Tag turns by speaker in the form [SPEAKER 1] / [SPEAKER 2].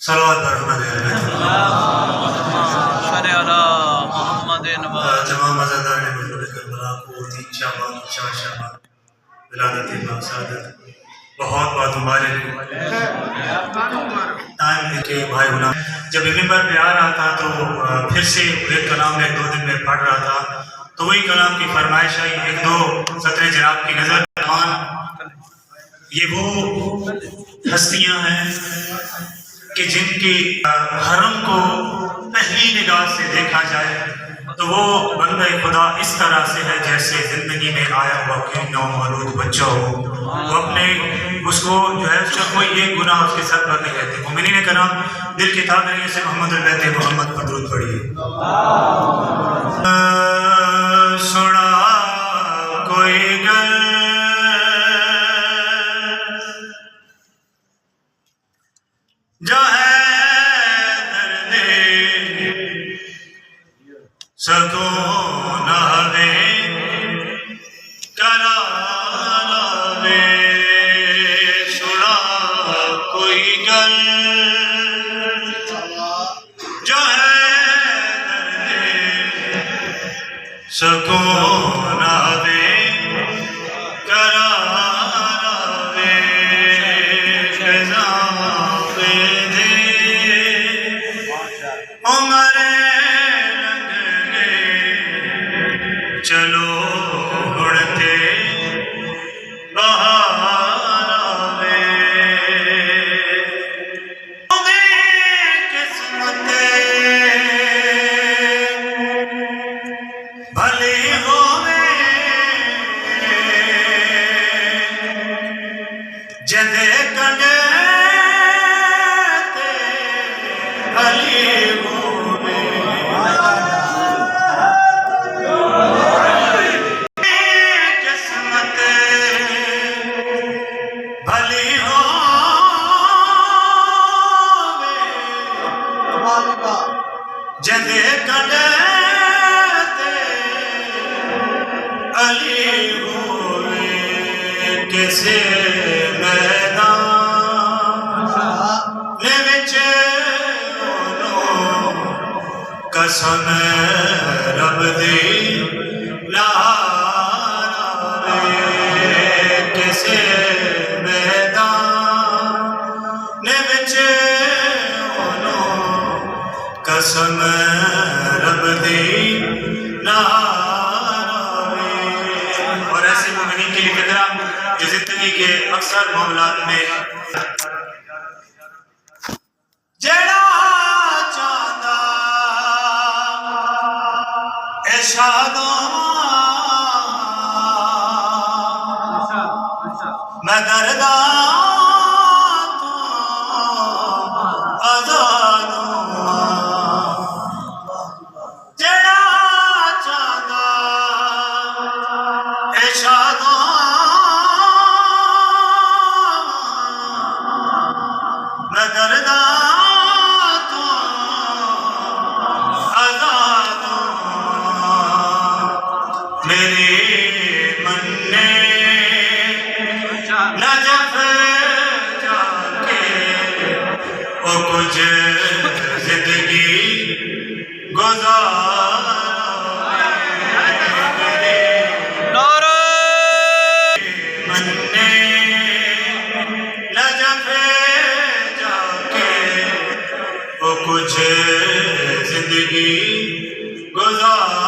[SPEAKER 1] सलावत जमा मज़ादार ने करबला को तीन शाबान चार शाबान विलादत सादत बहुत बहुत मुबारक टाइम के भाई गुलाम। जब मिंबर पे आ रहा था तो फिर से एक कलाम में 2 दिन में पढ़ रहा था तो वही कलाम की फरमाइश आई, 1-2 सत्र जनाब की नजर। ये वो हस्तियां हैं कि जिनकी हरम को पहली निगाह से देखा जाए तो वो बंदे खुदा इस तरह से है जैसे जिंदगी में आया हुआ कोई नौमौलूद बच्चा हो। वो अपने उसको जो है उसका कोई एक गुनाह उसके सर पर नहीं रहते। मोमिनीन कराम दिल की ताबीर से मोहम्मद मोहम्मद पर दुरूद पढ़िए। सुना कोई गल जो है दर्दे सकून हवे करावे। सुना कोई गल जो है दर्दे सकून हवे करावे। चलो उड़ते बहावे किस्मत भली होवे जदे कदे भली होवे। जदे कदे अली होवे किसे मैदान विच कसम रब दी लावे। किसे मैदान विच कसम रब दी नावे। और ऐसे मोमिनीन के लिए कितना जो जिंदगी के अक्सर मामलात में जेड़ा चांदा इरशादों मैं दरदा मैं दरदा तो आजाद मेरे मन ने नजफ जाके वो कुछ जिंदगी गुजार मन ने नजफ कुछ जिंदगी गुजार।